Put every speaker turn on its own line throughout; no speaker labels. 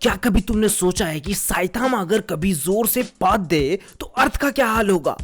क्या कभी तुमने सोचा है कि साइतामा अगर कभी जोर से पाद दे तो अर्थ का क्या हाल होगा?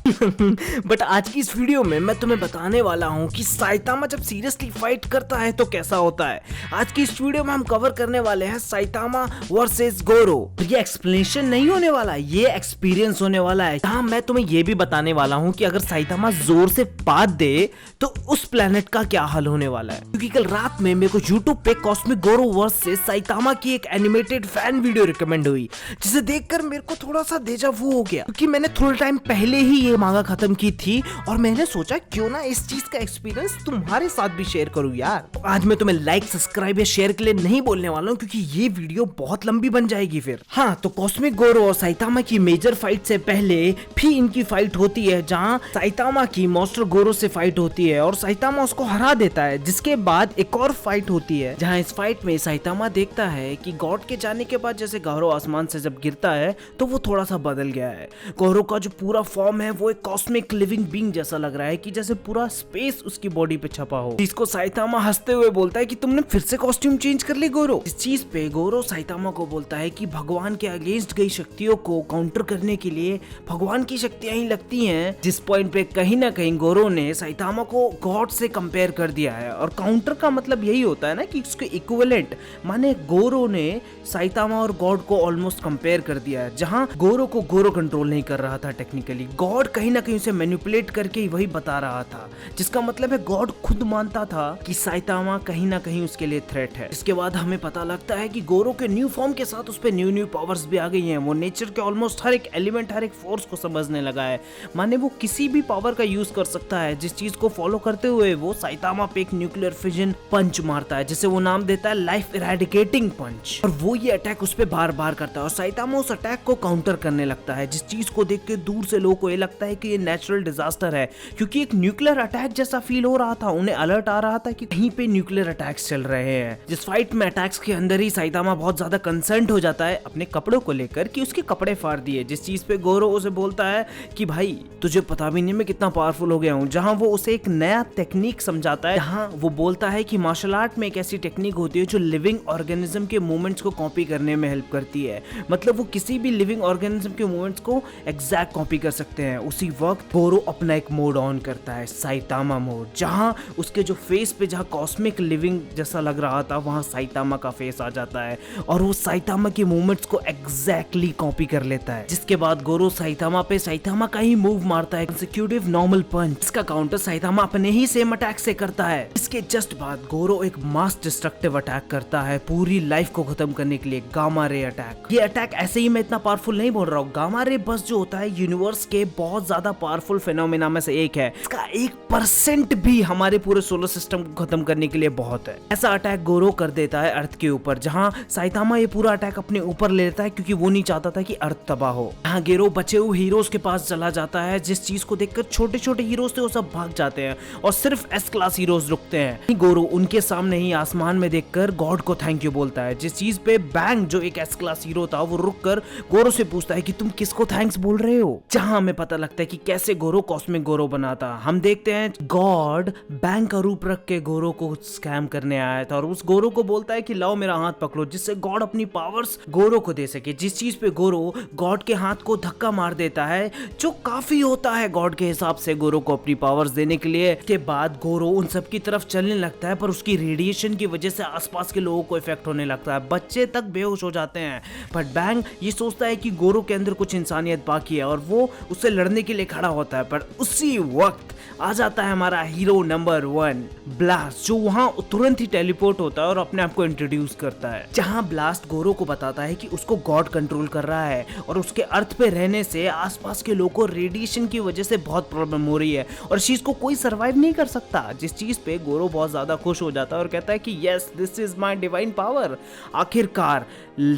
बट आज की इस वीडियो में मैं तुम्हें बताने वाला हूँ कि साइतामा जब सीरियसली फाइट करता है तो कैसा होता है। आज की इस वीडियो में हम कवर करने वाले हैं साइतामा वर्सेस गोरो। ये एक्सप्लेनेशन नहीं होने वाला, ये एक्सपीरियंस होने वाला है। जहाँ मैं तुम्हें ये भी बताने वाला हूँ कि अगर साइतामा जोर से पाद दे तो उस प्लेनेट का क्या हाल होने वाला है। क्योंकि कल रात में मेरे को यूट्यूब पे कॉस्मिक गोरो वर्सेस साइतामा की एक एनिमेटेड फैन वीडियो रिकमेंड हुई, जिसे देखकर मेरे को थोड़ा सा डेजा वू हो गया, क्योंकि मैंने थोड़ा टाइम पहले ही ये मांगा खत्म की थी और मैंने सोचा क्यों ना इस चीज का एक्सपीरियंस तुम्हारे साथ भी शेयर करूं यार। तो आज मैं तुम्हें लाइक सब्सक्राइब या शेयर के लिए नहीं बोलने वाला हूं, क्योंकि ये वीडियो बहुत लंबी बन जाएगी फिर। हाँ, तो कॉस्मिक गोरो और साइतामा की मेजर फाइट से पहले भी इनकी फाइट होती है, जहाँ साइतामा की मॉन्स्टर गोरो से फाइट होती है और साइतामा उसको हरा देता है। जिसके बाद एक और फाइट होती है, जहाँ इस फाइट में साइतामा देखता है कि गॉड के जाने के बाद जैसे गोरो आसमान से जब गिरता है तो वो थोड़ा सा बदल गया है। गोरो का जो पूरा फॉर्म है वो एक कॉस्मिक लिविंग बीइंग जैसा लग रहा है, कि जैसे पूरा स्पेस उसकी बॉडी पे छपा हो। इसको साइतामा हंसते हुए बोलता है कि तुमने फिर से कॉस्ट्यूम चेंज कर ली गोरो। इस चीज पे गोरो साइतामा को बोलता है कि भगवान के अगेंस्ट गई शक्तियों को काउंटर करने के लिए भगवान की शक्तियां ही लगती हैं। जिस पॉइंट पे कहीं ना कहीं गोरो ने साइतामा को गॉड से कंपेयर कर दिया है, और काउंटर का मतलब यही होता है ना कि उसके इक्विवेलेंट, माने गोरो ने साइतामा और गॉड को ऑलमोस्ट कंपेयर कर दिया है। जहां गोरो को गोरो कंट्रोल नहीं कर रहा था टेक्निकली, गॉड कहीं ना कहीं उसे मैनिपुलेट करके ही वही बता रहा था, जिसका मतलब है गॉड खुद मानता था कि साइतामा कहीं ना कहीं उसके लिए थ्रेट है। इसके बाद हमें पता लगता है कि गोरो के न्यू फॉर्म के साथ उस पे न्यू पावर्स भी आ गई हैं। वो नेचर के ऑलमोस्ट हर एक एलिमेंट, हर एक फोर्स को समझने लगा है। माने वो किसी भी पावर का यूज कर सकता है, जिस चीज को फॉलो करते हुए वो साइतामा पे एक न्यूक्लियर फिजन पंच मारता है, जिसे वो नाम देता है लाइफ इरेडिकेटिंग पंच। और वो ये अटैक उस पे बार बार करता है और साइतामा उस अटैक को काउंटर करने लगता है, जिस चीज को देख के दूर से लोगों को ये लगता है कि ये नेचुरल डिजास्टर है, क्योंकि एक न्यूक्लियर अटैक जैसा फील हो रहा था। उन्हें अलर्ट आ रहा था कि कहीं पे न्यूक्लियर अटैक्स चल रहे हैं। जिस फाइट में अटैक्स के अंदर ही साइतामा बहुत ज्यादा कंसर्न हो जाता है अपने कपड़ों को लेकर, कि उसके कपड़े फाड़ दिए। जिस चीज पे गोरो उसे बोलता है कि भाई तुझे पता भी नहीं मैं कितना पावरफुल हो गया हूँ। जहाँ वो उसे एक नया टेक्निक समझाता है, जहाँ वो बोलता है कि मार्शल आर्ट में एक ऐसी टेक्निक होती है जो लिविंग ऑर्गेनिज्म के मूवमेंट्स को कॉपी करने में हेल्प करती है। मतलब वो किसी भी लिविंग ऑर्गेनिज्म के मूवमेंट्स को एग्जैक्ट कॉपी कर सकते हैं। उसी वक्त गोरो अपना एक मोड ऑन करता है, साइतामा मोड, जहां उसके जो फेस पे जहां कॉस्मिक लिविंग जैसा लग रहा था वहां साइतामा का फेस आ जाता है और वो साइतामा के मूवमेंट्स को एग्जैक्टली कॉपी कर लेता है। जिसके बाद गोरो साइतामा पे साइतामा का ही मूव मारता है, कंसेक्यूटिव नॉर्मल पंच। इसका काउंटर साइतामा अपने ही सेम अटैक से करता है। इसके जस्ट बाद गोरो एक मास डिस्ट्रक्टिव अटैक करता है पूरी लाइफ को खत्म करने के लिए, गामा रे अटैक। ये अटैक ऐसे ही मैं इतना पावरफुल नहीं बोल रहा हूँ। गामा रे बस जो होता है यूनिवर्स के बहुत ज्यादा पावरफुल फेनोमेना में से एक है। इसका 1% भी हमारे पूरे सोलर सिस्टम को खत्म करने के लिए बहुत है। ऐसा अटैक गोरो कर देता है अर्थ के ऊपर, जहाँ साइतामा ये पूरा अटैक अपने ऊपर ले लेता है, क्योंकि वो नहीं चाहता था कि अर्थ तबाह हो। यहाँ गोरो बचे हुए हीरोज के पास चला जाता है, जिस चीज को देखकर छोटे छोटे हीरोज थे वो सब भाग जाते हैं और सिर्फ एस क्लास हीरोज रुकते हैं। गोरो उनके सामने ही आसमान में देखकर गॉड को थैंक यू बोलता है, जिस चीज पे बैंग जो एक एस क्लास हीरो था वो रुककर गोरो से पूछता है कि तुम किसको थैंक्स बोल रहे हो। जहां हमें पता लगता है कि कैसे गोरो कॉस्मिक गोरो बनाता। हम देखते हैं गॉड बैंक का रूप रख के गोरो को स्कैम करने आया था और उस गोरो को बोलता है कि लाओ मेरा हाथ पकड़ो, जिससे गॉड अपनी पावर्स गोरो को दे सके। जिस चीज पे गोरो गॉड के हाथ को धक्का मार देता है, जो काफी होता है गॉड के हिसाब से गोरो को अपनी पावर्स देने के लिए। के बाद गोरो उन सब की तरफ चलने लगता है, पर उसकी रेडिएशन की वजह से आसपास के लोगों को इफेक्ट होने लगता है, बच्चे तक बेहोश हो जाते हैं। बट बैंग ये सोचता है कि गोरो के अंदर कुछ इंसानियत बाकी है और वो उससे लड़ने के लिए खड़ा होता है। पर उसी वक्त आ जाता है हमारा हीरो नंबर 1 ब्लास्ट, जो वहां तुरंत ही टेलीपोर्ट होता है और अपने आप को इंट्रोड्यूस करता है। जहां ब्लास्ट गोरो को बताता है कि उसको गॉड कंट्रोल कर रहा है और उसके अर्थ पे रहने से आसपास के लोगों को रेडिएशन की वजह से बहुत प्रॉब्लम हो रही है और इस चीज को कोई सर्वाइव नहीं कर सकता। जिस चीज पे गोरो बहुत ज्यादा खुश हो जाता है और कहता है कि yes, this is my divine power. आखिरकार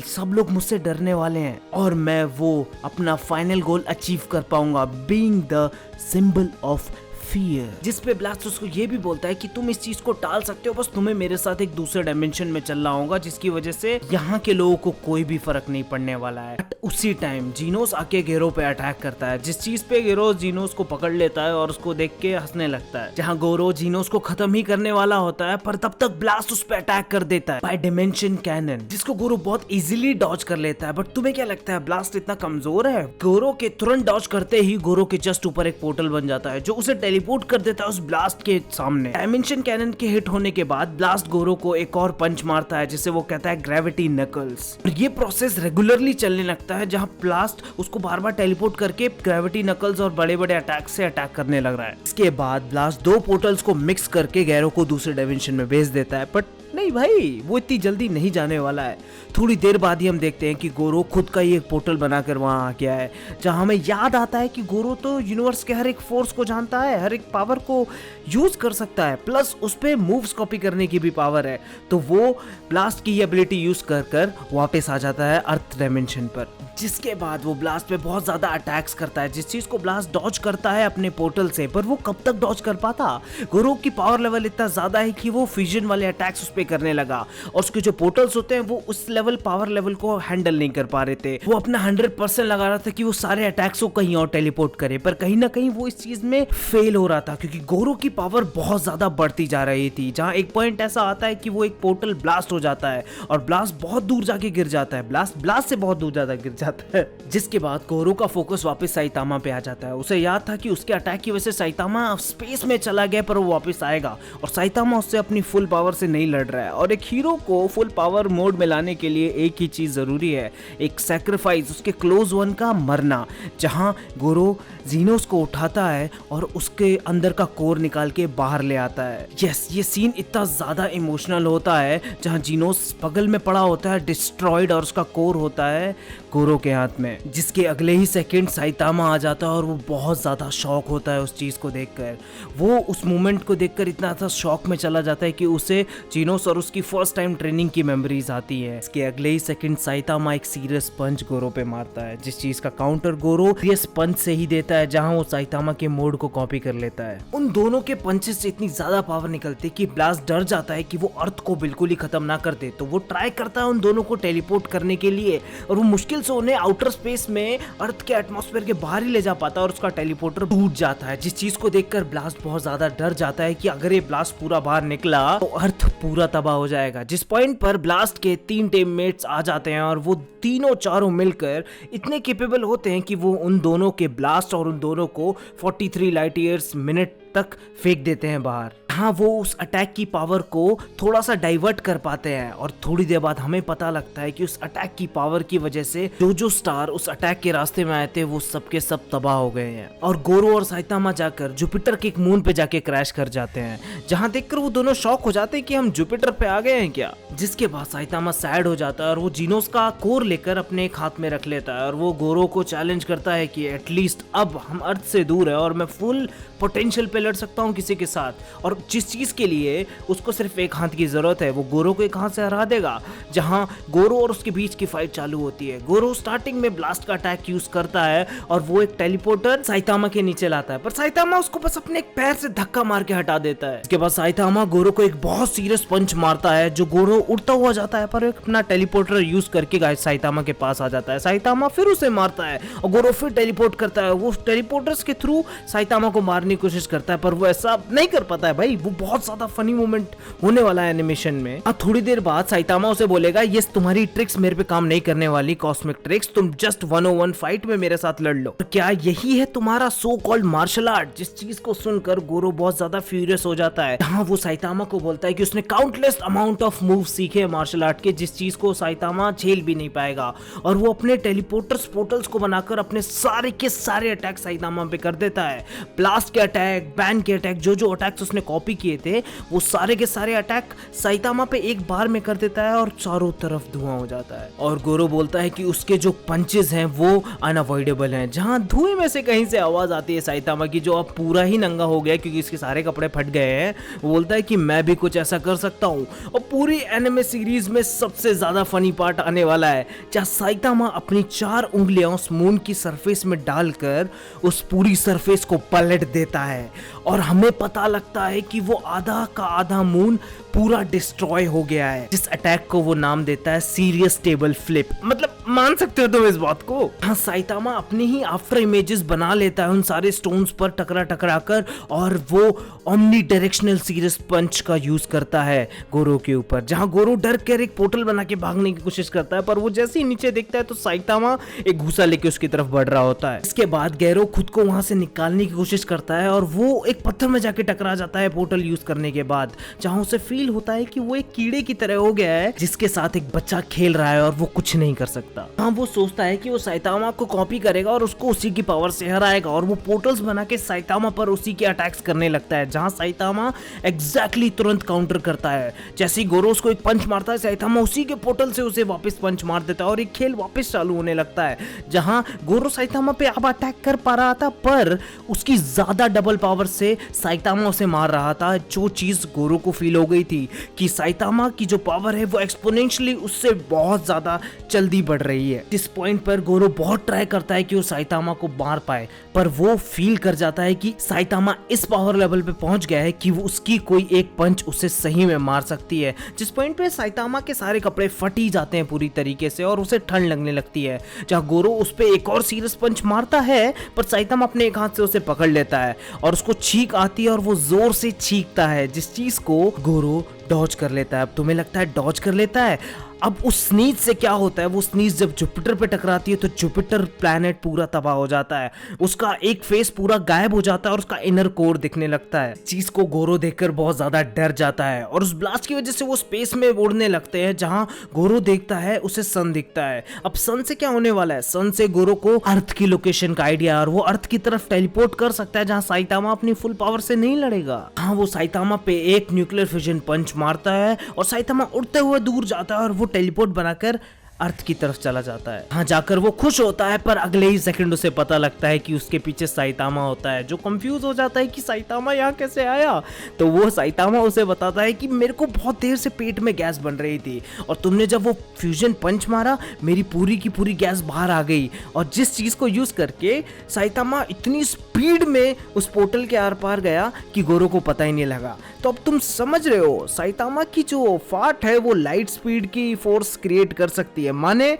सब लोग मुझसे डरने वाले हैं और मैं वो अपना फाइनल गोल अचीव कर पाऊंगा, being the symbol of fear, जिस पे ब्लास्ट उसको ये भी बोलता है कि तुम इस चीज को टाल सकते हो, बस तुम्हें मेरे साथ एक दूसरे डायमेंशन में चलना होगा, जिसकी वजह से यहाँ के लोगों को कोई भी फर्क नहीं पड़ने वाला है। बट उसी टाइम जीनोस आके गेरो पे अटैक करता है, जिस चीज पे गेरो जीनोस को पकड़ लेता है और उसको देख के हंसने लगता है। जहाँ गोरो जीनोस को खत्म ही करने वाला होता है, पर तब तक ब्लास्ट उस पे अटैक कर देता है बाय डिमेंशन कैनन, जिसको गोरो बहुत इजीली डॉज कर लेता है। बट तुम्हें क्या लगता है ब्लास्ट इतना कमजोर है? गोरो के तुरंत डॉज करते ही गोरो के जस्ट ऊपर एक पोर्टल बन जाता है जो उसे टेलीपोर्ट कर देता है उस ब्लास्ट के सामने। डायमेंशन कैनन के हिट होने के बाद ब्लास्ट गोरो को एक और पंच मारता है, जिसे वो कहता है ग्रेविटी नकल्स। और ये प्रोसेस रेगुलरली चलने लगता है, जहां ब्लास्ट उसको बार बार टेलीपोर्ट करके ग्रेविटी नकल्स और बड़े बड़े अटैक से अटैक करने लग रहा है। इसके बाद ब्लास्ट दो पोर्टल्स को मिक्स करके गैरो को दूसरे डायमेंशन में भेज देता है। बट नहीं भाई, वो इतनी जल्दी नहीं जाने वाला है। थोड़ी देर बाद ही हम देखते हैं कि गोरो खुद का ही एक पोर्टल बनाकर वहां आ गया है, जहां हमें याद आता है कि गोरो तो यूनिवर्स के हर एक फोर्स को जानता है, हर एक पावर को यूज कर सकता है, प्लस उस पे मूव्स कॉपी करने की भी पावर है। तो वो ब्लास्ट की एबिलिटी यूज कर कर वापस आ जाता है अर्थ डायमेंशन पर, जिसके बाद वो ब्लास्ट पे बहुत ज्यादा अटैक्स करता है, जिस चीज को ब्लास्ट डॉज करता है अपने पोर्टल से। पर वो कब तक डॉज कर पाता? गोरो की पावर लेवल इतना ज्यादा है कि वो फ्यूजन वाले अटैक्स उस पे करने लगा, और उसके जो पोर्टल्स होते हैं वो उस लेवल पावर लेवल को हैंडल नहीं कर पा रहे थे। वो अपना 100% लगा रहा था कि वो सारे अटैक्स को कहीं और टेलीपोर्ट करे, पर कहीं ना कहीं वो इस चीज में फेल हो रहा था, क्योंकि गोरो की पावर बहुत ज्यादा बढ़ती जा रही थी। जहां एक पॉइंट ऐसा आता है कि वो एक पोर्टल ब्लास्ट हो जाता है और ब्लास्ट बहुत दूर जाके गिर जाता है, ब्लास्ट से बहुत दूर ज्यादा गिर जाता है, जिसके बाद गोरो का फोकस वापस साइतामा पे आ जाता है। उसे याद था कि उसके अटैक की वजह से साइतामा स्पेस में चला गया, पर वो वापस आएगा, और साइतामा उससे अपनी फुल पावर से नहीं लड़ रहा है। और एक हीरो को फुल पावर मोड में लाने के लिए एक ही चीज जरूरी है, एक सैक्रिफाइस, उसके क्लोज वन का मरना। जहां गोरो जीनोस को उठाता है और उसके अंदर का कोर निकाल के बाहर ले आता है। यस, ये सीन इतना ज्यादा इमोशनल होता है, जहां जीनोस बगल में पड़ा होता है डिस्ट्रॉयड, और उसका कोर होता है गोरो के हाथ में, जिसके अगले ही सेकंड साइतामा आ जाता है और वो बहुत ज्यादा शॉक होता है उस चीज को देखकर। वो उस मोमेंट को देखकर इतना सा शॉक में चला जाता है कि उसे जीनोस और उसकी फर्स्ट टाइम ट्रेनिंग की मेमोरीज आती है। इसके अगले ही सेकंड साइतामा एक सीरियस पंच गोरो पे मारता है, जिस चीज का काउंटर गोरो सीरियस पंच से ही देता है, जहां वो साइतामा के मोड को कॉपी कर लेता है। उन दोनों के पंचेस से इतनी ज्यादा पावर निकलती है कि ब्लास्ट डर जाता है कि वो अर्थ को बिल्कुल ही खत्म ना कर दे, तो वो ट्राई करता है उन दोनों को टेलीपोर्ट करने के लिए, और वो मुश्किल से उन्हें आउटर स्पेस में अर्थ के एटमॉस्फेयर के बाहर ही ले जा पाता है, और उसका टेलीपोर्टर टूट जाता है, जिस चीज को देखकर ब्लास्ट बहुत ज्यादा डर जाता है कि अगर ये ब्लास्ट पूरा बाहर निकला तो अर्थ पूरा तबाह हो जाएगा। जिस पॉइंट पर ब्लास्ट के 3 टीममेट्स आ जाते हैं, और वो तीनों चारों मिलकर इतने कैपेबल होते हैं कि वो उन दोनों के ब्लास्ट और उन दोनों को 43 लाइट ईयर्स मिनट तक फेंक देते हैं बाहर। हाँ, वो उस अटैक की पावर को थोड़ा सा डाइवर्ट कर पाते हैं, और थोड़ी देर बाद हमें पता लगता है कि उस अटैक की पावर की वजह से जो स्टार उस अटैक के रास्ते में आए थे वो सब के सब तबाह हो गए हैं, और गोरो और साइतामा जाकर जुपिटर के एक मून पे जाके क्रैश कर जाते हैं, जहां देखकर वो दोनों शॉक हो जाते हैं कि हम जुपिटर पे आ गए हैं क्या। जिसके बाद साइतामा सैड हो जाता है और वो जीनोस का कोर लेकर अपने एक हाथ में रख लेता है, और वो गोरो को चैलेंज करता है कि एटलीस्ट अब हम अर्थ से दूर है और मैं फुल पोटेंशियल पे लड़ सकता हूँ किसी के साथ, और जिस चीज के लिए उसको सिर्फ एक हाथ की जरूरत है वो गोरो को एक हाथ से हरा देगा। जहां गोरो और उसके बीच की फाइट चालू होती है। गोरो स्टार्टिंग में ब्लास्ट का अटैक यूज करता है और वो एक टेलीपोर्टर साइतामा के नीचे लाता है, पर साइतामा उसको बस अपने एक पैर से धक्का मार के हटा देता है। इसके बाद साइतामा गोरो को एक बहुत सीरियस पंच मारता है, जो गोरो उड़ता हुआ जाता है, पर अपना टेलीपोर्टर यूज करके गाइस साइतामा के पास आ जाता है। साइतामा फिर उसे मारता है और गोरो फिर टेलीपोर्ट करता है। वो टेलीपोर्टर्स के थ्रू साइतामा को मारने की कोशिश करता है, पर वो ऐसा नहीं कर पाता है। भाई वो बहुत ज्यादा फनी मोमेंट होने वाला है एनिमेशन में। थोड़ी देर बाद साइतामा उसे बोलेगा, ये तुम्हारी ट्रिक्स मेरे पे काम नहीं करने वाली, कॉस्मिक ट्रिक्स, तुम जस्ट 101 फाइट में मेरे साथ लड़ लो। तो क्या यही है तुम्हारा सो कॉल्ड मार्शल आर्ट? जिस चीज को सुनकर गोरो बहुत ज्यादा फ्यूरियस हो जाता है। हाँ, वो साइतामा को बोलता है कि उसने काउंटलेस अमाउंट ऑफ मूव सीखे हैं मार्शल आर्ट के, जिस चीज को साइतामा झेल भी नहीं पाएगा, और वो अपने टेलीपोर्टर्स पोर्टल्स को बनाकर अपने सारे के सारे अटैक साइतामा पे कर देता है। ब्लास्ट के अटैक, बैन के अटैक, जो अटैक्स उसने कॉपी किए थे वो सारे के सारे अटैक साइतामा पे एक बार में कर देता है और चारों तरफ धुआं हो जाता है। और गोरो बोलता है कि उसके जो पंचेस हैं वो अनअवॉइडेबल हैं। जहां धुएं में से कहीं से आवाज आती है साइतामा की, जो अब पूरा ही नंगा हो गया क्योंकि इसके सारे कपड़े फट गए हैं। वो बोलता है कि मैं भी कुछ ऐसा कर सकता हूँ। और पूरी एनिमे सीरीज में सबसे ज्यादा फनी पार्ट आने वाला है जहाँ साइतामा अपनी 4 उंगलियां उस मून की सरफेस में डालकर उस पूरी सरफेस को पलट देता है और हमें पता लगता है कि वो आधा का आधा मून पूरा डिस्ट्रॉय हो गया है। जिस अटैक को वो नाम देता है सीरियस टेबल फ्लिप। मतलब मान सकते हो तुम इस बात को। हाँ, साइतामा अपने ही आफ्टर इमेजेस बना लेता है उन सारे स्टोन्स पर टकरा टकरा कर और वो ओमनी डायरेक्शनल सीरियस पंच का यूज करता है गोरो के ऊपर। जहां गोरो डर कर एक पोर्टल बना के भागने की कोशिश करता है, पर वो जैसे ही नीचे देखता है तो साइतामा एक घूसा लेके उसकी तरफ बढ़ रहा होता है। इसके बाद गैरो खुद को वहां से निकालने की कोशिश करता है और वो एक पत्थर में जाके टकरा जाता है पोर्टल यूज करने के बाद, जहां उसे फील होता है कि वो एक कीड़े की तरह हो गया है जिसके साथ एक बच्चा खेल रहा है और वो कुछ नहीं कर सकता। हाँ, वो सोचता है कि वो साइतामा को कॉपी करेगा और उसको उसी की पावर से हराएगा और वो पोर्टल्स बना के साइतामा पर उसी के अटैक्स करने लगता है, जहां साइतामा एग्जैक्टली तुरंत काउंटर करता है। जैसे ही गोरो उसको एक पंच मारता है, साइतामा उसी के पोर्टल से उसे वापस पंच मार देता है और एक खेल वापस चालू होने लगता है। जहां गोरो साइतामा पे अब अटैक कर पा रहा था, पर उसकी ज्यादा डबल पावर से साइतामा उसे मार रहा था। जो चीज गोरो को फील हो गई थी कि साइतामा की जो पावर है वो एक्सपोनेंशियली उससे बहुत ज्यादा जल्दी बढ़ रही है। इस पॉइंट पर गोरो बहुत ट्राई करता है कि वो साइतामा को मार पाए, पर वो फील कर जाता है कि साइतामा इस पावर लेवल पे पहुंच गया है कि वो उसकी कोई एक पंच उसे सही में मार सकती है। जिस पॉइंट पे साइतामा के सारे कपड़े फट ही जाते हैं पूरी तरीके से और उसे ठंड लगने लगती है। जहां गोरो उस पे एक और सीरियस पंच मारता है, पर साइतामा अपने एक हाथ से उसे पकड़ लेता है और उसको छींक आती है और वो जोर से छींकता है, जिस चीज को गोरो डॉज कर लेता है। अब तुम्हें लगता है डॉज कर लेता है? अब उस स्नीज से क्या होता है, वो स्नीज जब जुपिटर पे टकराती है तो जुपिटर प्लैनेट पूरा तबाह हो जाता है, उसका एक फेस पूरा गायब हो जाता है और उसका इनर कोर दिखने लगता है। चीज को गोरो देखकर बहुत ज्यादा डर जाता है और उस ब्लास्ट की वजह से वो स्पेस में उड़ने लगते हैं। जहां गोरो देखता है उसे सन दिखता है। अब सन से क्या होने वाला है? सन से गोरो को अर्थ की लोकेशन का आइडिया और वो अर्थ की तरफ टेलीपोर्ट कर सकता है, जहां साइतामा अपनी फुल पावर से नहीं लड़ेगा। हाँ, वो साइतामा पे एक न्यूक्लियर फ्यूजन पंच मारता है और साइतामा उड़ते हुए दूर जाता है और वो टेलीपोर्ट बनाकर अर्थ की तरफ चला जाता है। हाँ, जाकर वो खुश होता है, पर अगले ही सेकंड उसे पता लगता है कि उसके पीछे साइतामा होता है, जो कंफ्यूज हो जाता है कि साइतामा यहाँ कैसे आया। तो वो साइतामा उसे बताता है कि मेरे को बहुत देर से पेट में गैस बन रही थी और तुमने जब वो फ्यूजन पंच मारा मेरी पूरी की पूरी गैस बाहर आ गई, और जिस चीज को यूज करके साइतामा इतनी स्पीड में उस पोर्टल के आर पार गया कि गोरो को पता ही नहीं लगा। तो अब तुम समझ रहे हो, साइतामा की जो फाट है वो लाइट स्पीड की फोर्स क्रिएट कर सकती है। माने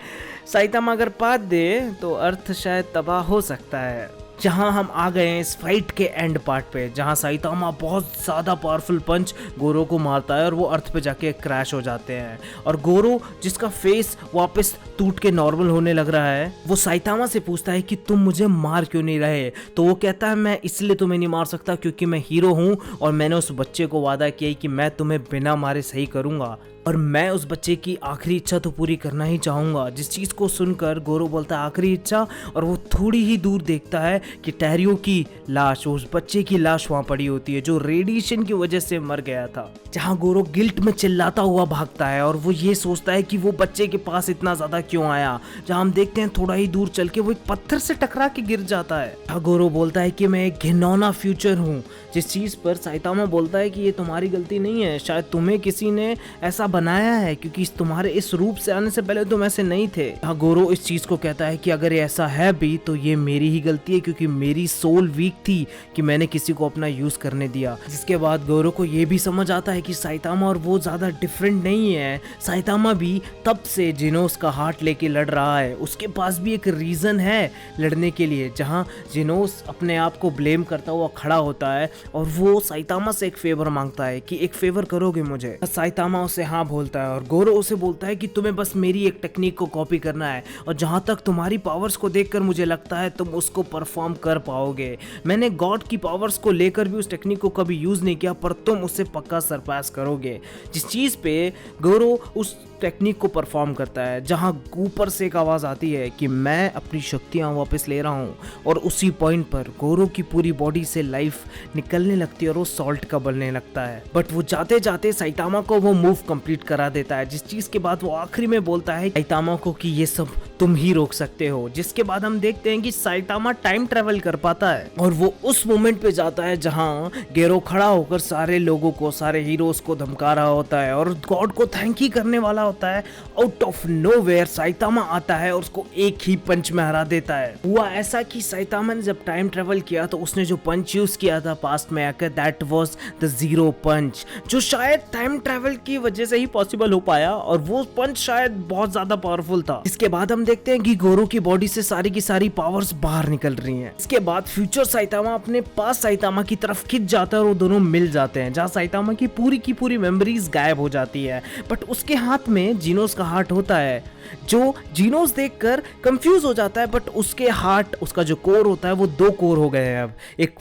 साइतामा अगर पात दे तो अर्थ शायद तबाह हो सकता है। जहां हम आ गए हैं इस फाइट के एंड पार्ट पे, जहां साइतामा बहुत ज्यादा पावरफुल पंच गोरो को मारता है और वो अर्थ पे जाके क्रैश हो जाते हैं। और गोरो, जिसका फेस वापस टूट के नॉर्मल होने लग रहा है, वो साइतामा से पूछता है कि तुम मुझे मार क्यों नहीं रहे। तो वो कहता है मैं इसलिए तुम्हें नहीं मार सकता क्योंकि मैं हीरो हूँ और मैंने उस बच्चे को वादा किया कि मैं तुम्हें बिना मारे सही करूंगा और मैं उस बच्चे की आखिरी इच्छा तो पूरी करना ही चाहूंगा। जिस चीज को सुनकर गोरो बोलता है आखिरी इच्छा, और वो थोड़ी ही दूर देखता है कि टैरियो की लाश, उस बच्चे की लाश वहां पड़ी होती है जो रेडिएशन की वजह से मर गया था। जहां गोरो गिल्ट में चिल्लाता हुआ भागता है और वो ये सोचता है कि वो बच्चे के पास इतना ज्यादा क्यों आया। जहां हम देखते हैं थोड़ा ही दूर चल के वो एक पत्थर से टकरा के गिर जाता है। गोरो बोलता है कि मैं एक घिनौना फ्यूचर हूँ, जिस चीज पर साइतामा बोलता है कि ये तुम्हारी गलती नहीं है, शायद तुम्हें किसी ने ऐसा बनाया है क्योंकि तुम्हारे इस रूप से आने से पहले तुम ऐसे नहीं थे। हाँ, गोरो इस चीज को कहता है कि अगर ये ऐसा है भी तो ये मेरी ही गलती है क्योंकि मेरी सोल वीक थी कि मैंने किसी को अपना यूज करने दिया। जिसके बाद गोरो को ये भी समझ आता है कि साइतामा और वो ज्यादा डिफरेंट नहीं है। साइतामा भी तब से जिनोस का हार्ट लेके लड़ रहा है, उसके पास भी एक रीजन है लड़ने के लिए। जहाँ जिनोस अपने आप को ब्लेम करता हुआ खड़ा होता है और वो साइतामा से एक फेवर मांगता है कि एक फेवर करोगे मुझे। साइतामा उसे हाँ बोलता है और गोरो उसे बोलता है कि तुम्हें बस मेरी एक टेक्निक को कॉपी करना है और जहाँ तक तुम्हारी पावर्स को देखकर मुझे लगता है तुम उसको परफॉर्म कर पाओगे। मैंने गॉड की पावर्स को लेकर भी उस टेक्निक को कभी यूज़ नहीं किया, पर तुम उससे पक्का सरपास करोगे। जिस चीज़ पे गोरो उस टेक्निक को परफॉर्म करता है, जहां ऊपर से एक आवाज़ आती है कि मैं अपनी शक्तियां वापस ले रहा हूं, और उसी पॉइंट पर गोरो की पूरी बॉडी से लाइफ निकलने लगती है और वो सॉल्ट का बनने लगता है। बट वो जाते जाते साइतामा को वो मूव कंप्लीट करा देता है, जिस चीज़ के बाद वो आखिरी में बोलता है साइतामा को कि ये सब तुम ही रोक सकते हो। जिसके बाद हम देखते हैं कि साइतामा टाइम ट्रेवल कर पाता है और वो उस मोमेंट पे जाता है जहां गेरो खड़ा होकर सारे लोगों को, सारे हीरोज को धमका रहा होता है और गॉड को थैंक यू करने वाला होता है। आउट ऑफ नोवेयर साइतामा आता है और उसको एक ही पंच में हरा देता है। हुआ ऐसा कि साइतामा ने जब टाइम ट्रेवल किया तो उसने जो पंच यूज किया था पास्ट में आकर, दैट वाज द जीरो पंच, जो शायद टाइम ट्रेवल की वजह से ही पॉसिबल हो पाया, और वो पंच शायद बहुत ज्यादा पावरफुल था। इसके बाद हम देखते हैं कि गोरो की बॉडी से सारी की सारी पावर्स बाहर निकल रही हैं। इसके बाद फ्यूचर साइतामा अपने पास साइतामा की तरफ खिंच जाता है और वो दोनों मिल जाते हैं, जहां साइतामा की पूरी मेमोरीज गायब हो जाती है। बट उसके हाथ में जीनोस का हार्ट होता है, जो जीनोस देखकर कंफ्यूज हो जाता है। बट उसके हार्ट, उसका जो कोर होता है वो दो कोर हो गए हैं अब, एक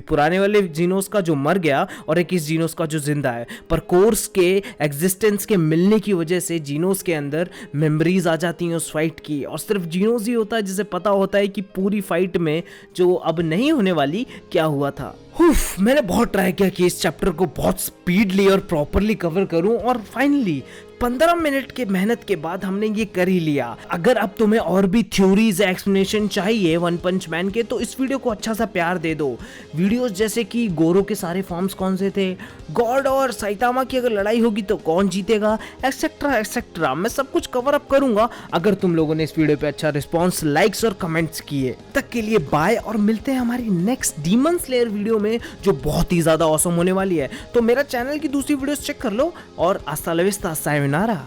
पुराने वाले जीनोस का जो मर गया और एक इस जीनोस का जो जिंदा है। पर कोर्स के एग्जिस्टेंस के मिलने की वजह से जीनोस के अंदर मेमोरीज आ जाती हैं उस फाइट की, और सिर्फ जीनोस ही होता है जिसे पता होता है कि पूरी फाइट में जो अब नहीं होने वाली क्या हुआ था। मैंने बहुत ट्राई किया कि इस चैप्टर को बहुत स्पीडली और प्रॉपरली कवर करूं, और फाइनली 15 मिनट के मेहनत के बाद हमने ये कर ही लिया। अगर अब तुम्हें और भी थ्योरीज एक्सप्लेनेशन चाहिए वन पंच मैन के, तो इस वीडियो को अच्छा सा प्यार दे दो। वीडियोस जैसे कि गोरो के सारे फॉर्म्स कौन से थे, गॉड और साइतामा की अगर लड़ाई होगी तो कौन जीतेगा, एक्सेट्रा एक्सेट्रा, मैं सब कुछ कवर अप करूंगा। अगर तुम लोगों ने इस वीडियो पे अच्छा रिस्पॉन्स, लाइक्स और कमेंट्स किए, तक के लिए बाय, और मिलते हैं हमारी नेक्स्ट डीमन स्लेयर वीडियो में जो बहुत ही ज्यादा ऑसम होने वाली है। तो मेरा चैनल की दूसरी वीडियोस चेक कर लो, और हasta la vista, sayonara।